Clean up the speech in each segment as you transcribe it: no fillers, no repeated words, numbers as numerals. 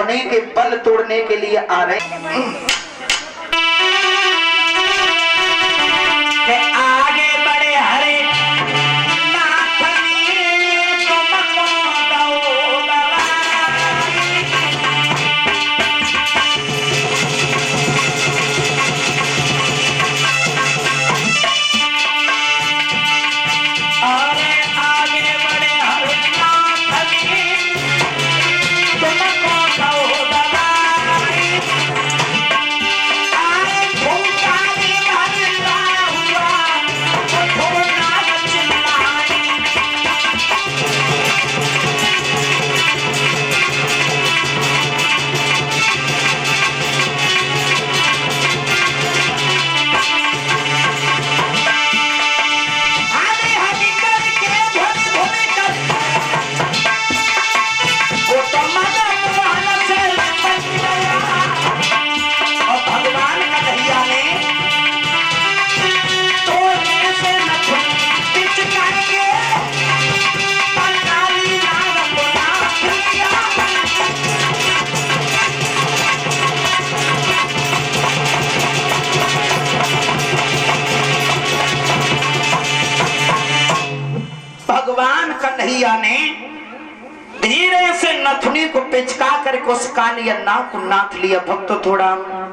धुनी के बल तोड़ने के लिए आ रहे हैं। आगे बढ़े हरे भगवान कन्हैया ने धीरे से नथुनी को पिचका करके उस कालिया नाग को नाथ लिया। भक्त थोड़ा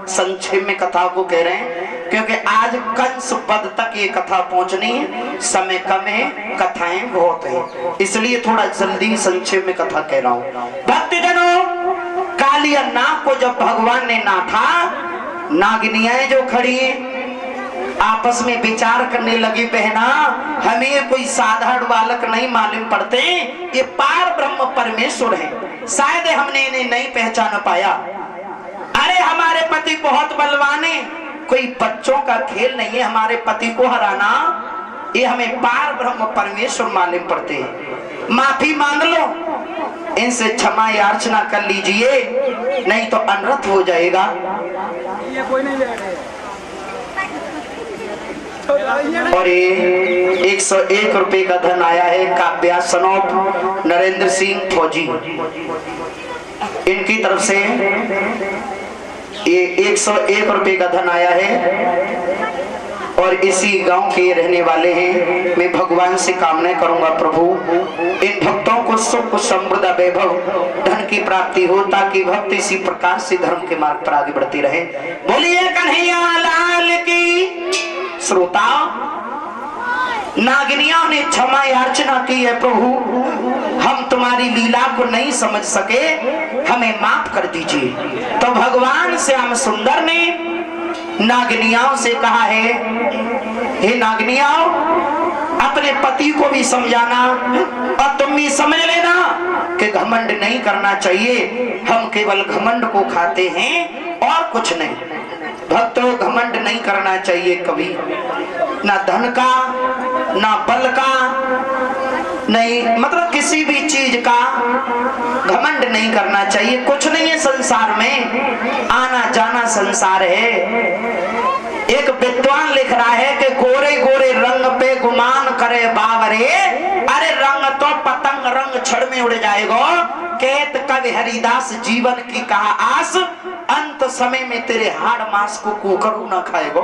संक्षेप में कथा को कह रहे हैं क्योंकि आज कंस पद तक ये कथा पहुंचनी है, समय कम है, कथाएं बहुत है, इसलिए थोड़ा जल्दी संक्षेप में कथा कह रहा हूं। भक्तजनों, कालिया नाग को जब भगवान ने नाथा, नागिनियां जो खड़ी है आपस में विचार करने लगी, बहना हमें कोई साधारण बालक नहीं मालूम पड़ते, ये पार ब्रह्म परमेश्वर है, शायद हमने इन्हें नहीं पहचान पाया। अरे हमारे पति बहुत बलवान है, कोई बच्चों का खेल नहीं है हमारे पति को हराना, ये हमें पार ब्रह्म परमेश्वर मालूम पड़ते हैं। माफी मांग लो, इनसे क्षमा याचना कर लीजिए, नहीं तो अनर्थ हो जाएगा। और ये 101 रुपए का धन आया है काव्या सनोप नरेंद्र सिंह फौजी, इनकी तरफ से ये 101 रुपए का धन आया है और इसी गांव के रहने वाले हैं। मैं भगवान से कामना करूंगा, प्रभु इन भक्तों को सुख समृद्धि वैभव धन की प्राप्ति हो, ताकि भक्त इसी प्रकार से धर्म के मार्ग पर आगे बढ़ते रहे। बोलिए कन्हैया लाल की। श्रोता, नागिनियों ने क्षमा याचना की है, प्रभु हम तुम्हारी लीला को नहीं समझ सके, हमें माफ कर दीजिए। तो भगवान श्याम सुंदर ने नागिनियों से कहा है, हे नागिनियों, अपने पति को भी समझाना और तुम भी समझ लेना कि घमंड नहीं करना चाहिए, हम केवल घमंड को खाते हैं और कुछ नहीं। भक्तों, घमंड नहीं करना चाहिए कभी, ना धन का ना बल का, नहीं मतलब किसी भी चीज का घमंड नहीं करना चाहिए। कुछ नहीं है संसार में, आना जाना संसार है। एक विद्वान लिख रहा है कि गोरे गोरे रंग पे गुमान करे बावरे, अरे रंग तो पतंग रंग छड़ में उड़ जाएगा। कहत कवि हरिदास जीवन की कहा आस, अंत समय में तेरे हाड़ मांस को कुकरू न खाएगो।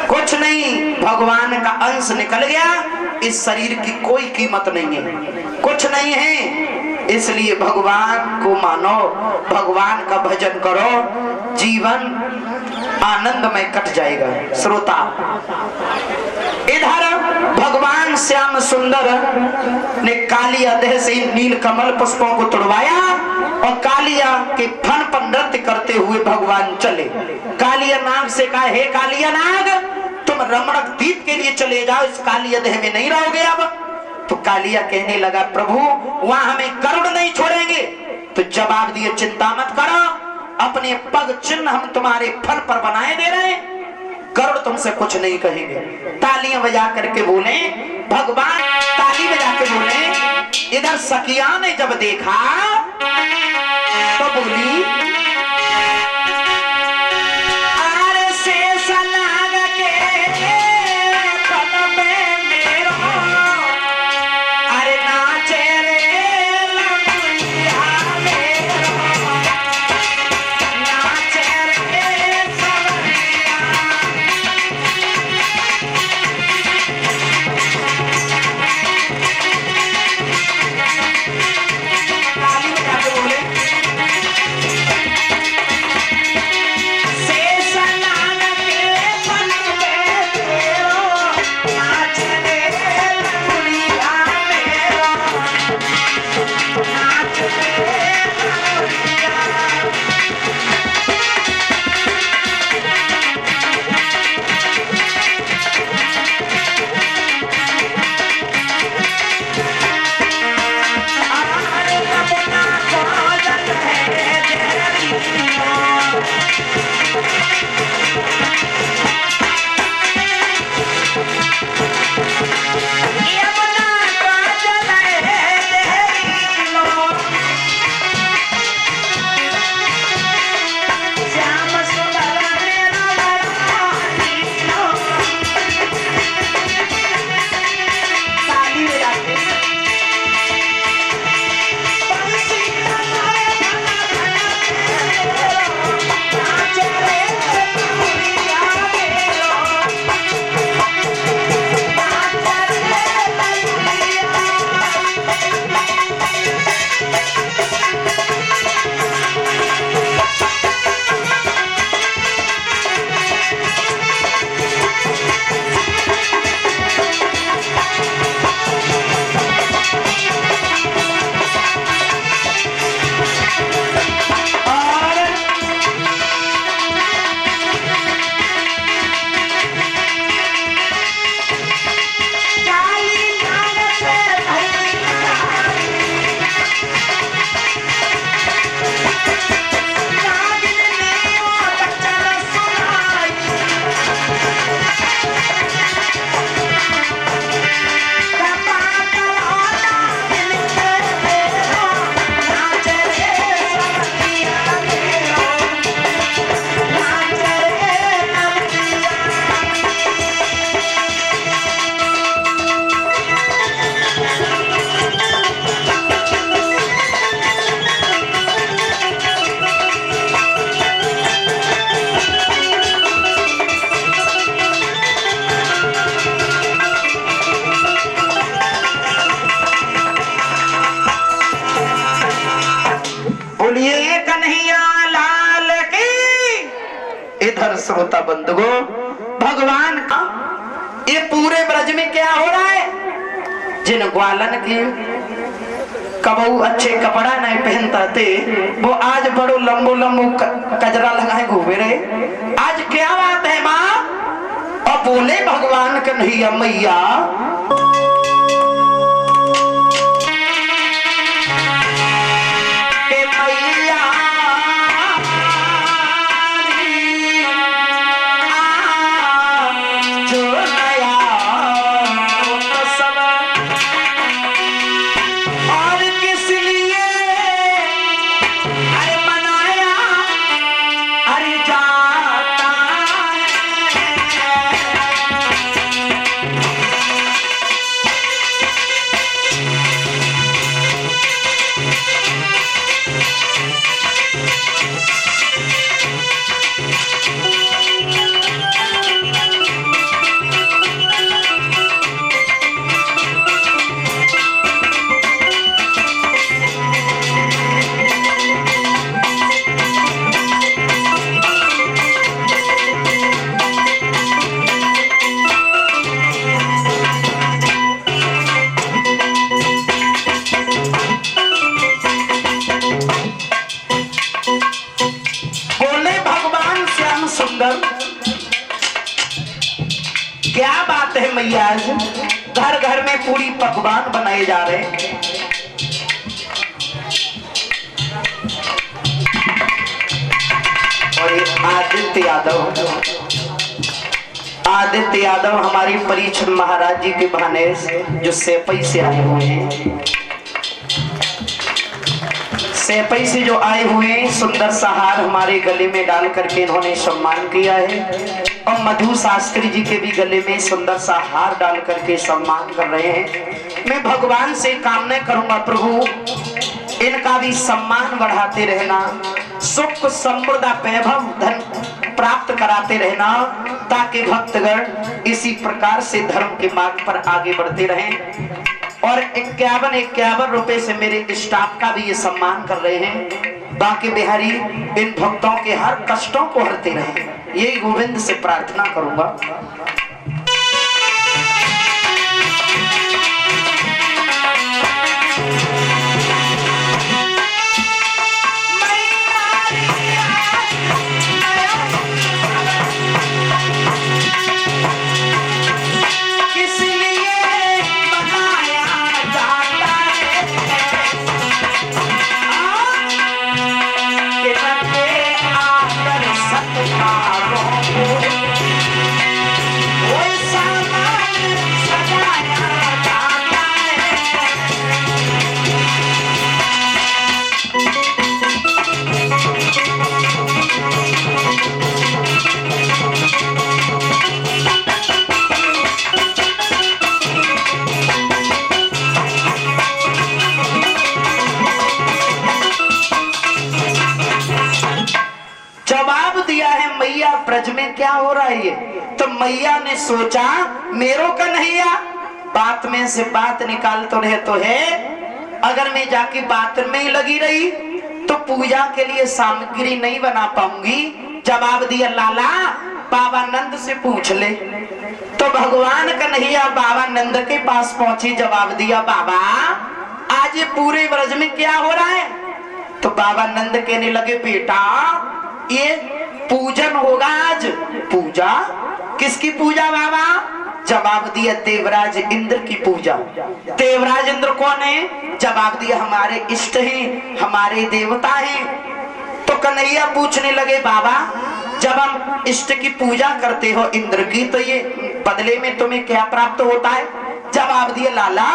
कुछ नहीं, भगवान का अंश निकल गया, इस शरीर की कोई कीमत नहीं है, कुछ नहीं है। इसलिए भगवान को मानो, भगवान का भजन करो, जीवन आनंदमय कट जाएगा। श्रोता, इधर भगवान श्याम सुंदर ने कालिया देह से नील कमल पुष्पों को तोड़वाया और कालिया के फन पर नृत्य करते हुए भगवान चले। कालिया नाग से कहा, हे कालिया नाग, तुम रमणक द्वीप के लिए चले जाओ, इस कालिया देह में नहीं रहोगे अब। तो कालिया कहने लगा, प्रभु वहां हमें गरुड़ नहीं छोड़ेंगे। तो जवाब दिए, चिंता मत करो, अपने पग चिन्ह हम तुम्हारे फल पर बनाए दे रहे हैं, गरुड़ तुमसे कुछ नहीं कहेंगे। तालियां बजा करके बोले, भगवान ताली बजा के बोले। इधर सखिया ने जब देखा तो बोली, अरे शेष नाग के तन में मेरो, अरे नाचे रे लंबिया मेरो। बोलिए कन्हैया लाल की। इधर श्रोता बंधुओं, भगवान का ये पूरे ब्रज में क्या हो रहा है? जिन ग्वालन की कबू अच्छे कपड़ा नहीं पहनता थे, वो आज बड़ो लंबो लंबो कजरा लगाए घूमे रहे। आज क्या बात है माँ? और बोले भगवान कन्हैया मैया, क्या बात है मैया? घर घर में पूरी पकवान बनाए जा रहे हैं। और ये आदित्य यादव हमारी परीक्षण महाराज जी के बहाने जो सेपई से आए हुए हैं, सेपई से जो आए हुए हैं, सुंदर सा हार हमारे गले में डाल करके इन्होंने सम्मान किया है। और मधु शास्त्री जी के भी गले में सुंदर सा हार डाल करके सम्मान कर रहे हैं। मैं भगवान से कामना करूंगा प्रभु इनका भी सम्मान बढ़ाते रहना, सुख समृद्धि वैभव धन प्राप्त कराते रहना, ताकि भक्तगण इसी प्रकार से धर्म के मार्ग पर आगे बढ़ते रहें। और 51 रुपए से मेरे स्टाफ का भी ये सम्मान कर रहे हैं। बाकी बिहारी इन भक्तों के हर कष्टों को हरते रहे, यही गोविंद से प्रार्थना करूंगा। ब्रज में क्या हो रहा है ये? तो मैया ने सोचा मेरो कन्हैया बात में से बात निकाल तो रहे तो है, अगर मैं जाके बात में ही लगी रही तो पूजा के लिए सामग्री नहीं बना पाऊंगी। जवाब दिया लाला बाबा नंद से पूछ ले। तो भगवान कन्हैया बाबा नंद के पास पहुंचे, जवाब दिया बाबा आज ये पूरे ब्रज में क्या हो रहा है? तो बाबा नंद कहने लगे बेटा ये पूजन होगा आज। पूजा? किसकी पूजा बाबा? जवाब दिया देवराज इंद्र की पूजा। देवराज इंद्र कौन है? जवाब दिया हमारे इष्ट हैं, हमारे देवता हैं। तो कन्हैया पूछने लगे बाबा जब हम इष्ट की पूजा करते हो इंद्र की, तो ये बदले में तुम्हें क्या प्राप्त होता है? जवाब दिया लाला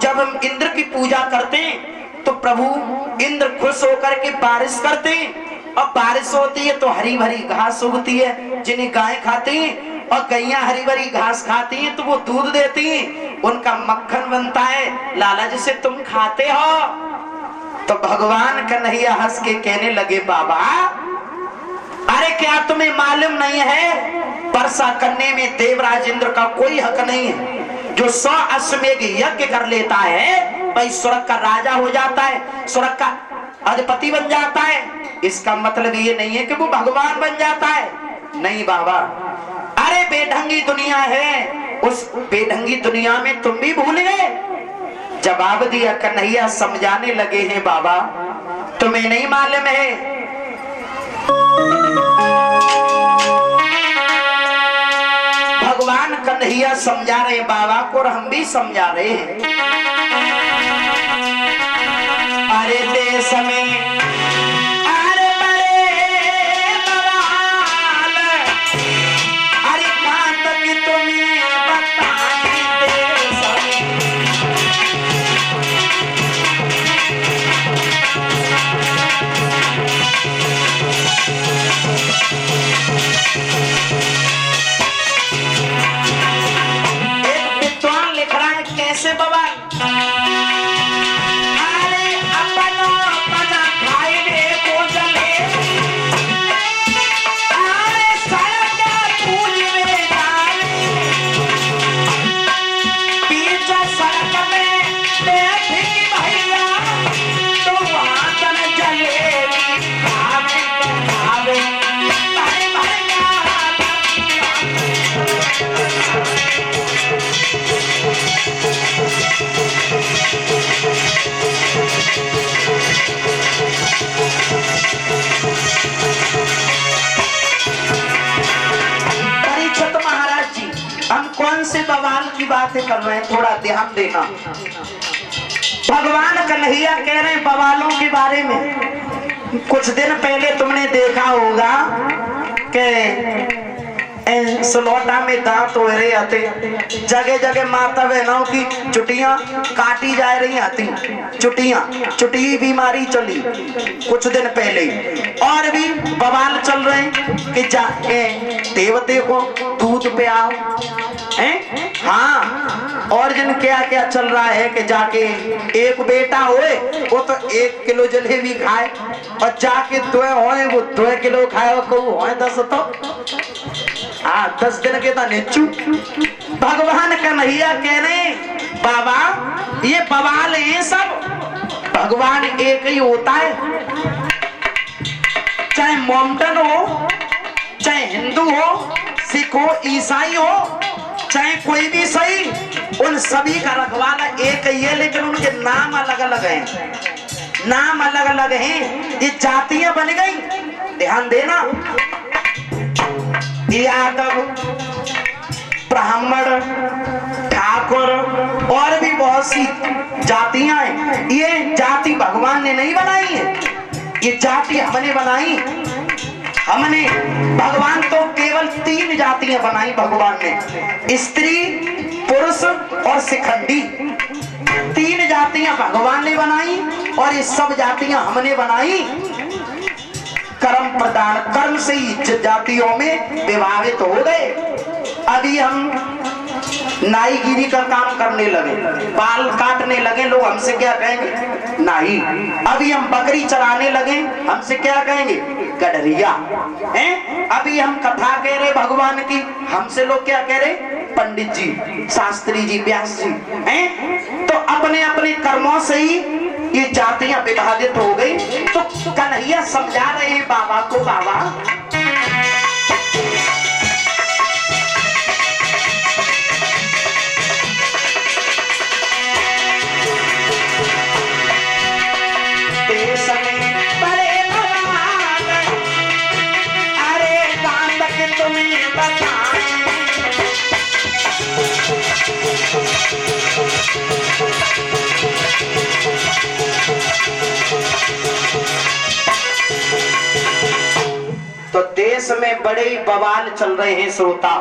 जब हम इंद्र की पूजा करते हैं तो प्रभु इंद्र खुश होकर के बारिश करते हैं, और बारिश होती है तो हरी भरी घास उगती है जिन्हें गाय खाती हैं, और गैया हरी भरी घास खाती हैं तो वो दूध देती हैं, उनका मक्खन बनता है लाला जिसे तुम खाते हो। तो भगवान कन्हैया हंस के कहने लगे बाबा अरे क्या तुम्हें मालूम नहीं है वर्षा करने में देवराज इंद्र का कोई हक नहीं है। जो 100 अश्वमेघ यज्ञ कर लेता है भाई स्वर्ग का राजा हो जाता है, स्वर्ग का अधिपति बन जाता है, इसका मतलब ये नहीं है कि वो भगवान बन जाता है। नहीं बाबा, अरे बेढंगी दुनिया है, उस बेढंगी दुनिया में तुम भी भूल गए। जवाब दिया कन्हैया समझाने लगे हैं बाबा, तुम्हें नहीं मालूम है, भगवान कन्हैया समझा रहे बाबा को और हम भी समझा रहे हैं। अरे देश में अरे बड़े बवाल, अरे कहाँ तक तुम्हें बताएं देश में। एक विद्वान लिख रहा है कैसे बवाल, कौन से बवाल की बातें कर रहे हैं, थोड़ा ध्यान देना। भगवान कन्हैया कह रहे हैं बवालों के बारे में। कुछ दिन पहले तुमने देखा होगा कि सलोटा में दांत हो रहे आते, जगह जगह माता बहनों की चुटियां काटी जा रही आती, चुटिया बीमारी चली कुछ दिन पहले। और भी बवाल चल रहे हैं कि जाके देवते को दूध पियाओ, हाँ। और जिन क्या क्या चल रहा है कि जाके एक बेटा होए वो तो 1 किलो जलेबी खाए, और जाके 2 होए वो 2 किलो खाए, और कहूँ होए 10 तो 10 दिन के तो निच्चू। भगवान कन्हैया कह रहे बाबा ये बवाल है सब, भगवान एक ही होता है। चाहे मोमडन हो, चाहे हिंदू हो, सिख हो, ईसाई हो, चाहे कोई भी सही, उन सभी का रखवाला एक ही है, लेकिन उनके नाम अलग अलग हैं, नाम अलग अलग हैं। ये जातियां बन गई, ध्यान देना। यादव, ब्राह्मण, ठाकुर और भी बहुत सी जातियां हैं। ये जाति भगवान ने नहीं बनाई है, ये जाति हमने बनाई। हमने भगवान तो केवल 3 जातियां बनाई भगवान ने, स्त्री, पुरुष और शिखंडी। 3 जातियां भगवान ने बनाई और ये सब जातियां हमने बनाई। कर्म प्रदान, कर्म से ही जातियों में विभाजित हो गए। अभी हम नाईगिरी का काम करने लगे, बाल काटने लगे, लोग हमसे क्या कहेंगे? नाई। अभी हम बकरी चराने लगे, हमसे क्या कहेंगे? गडरिया। हैं? अभी हम कथा कह रहे भगवान की, हमसे लोग क्या कह रहे? पंडित जी, शास्त्री जी, व्यास जी। हैं? तो अपने अपने कर्मों से ही ये जातियां विभाजित हो गई। तो कन्हैया समझा रहे हैं बाबा को, बाबा देश में बड़े बवाल, अरे कहाँ तक तुम्हें बताएं। तो देश में बड़े बवाल चल रहे हैं श्रोता।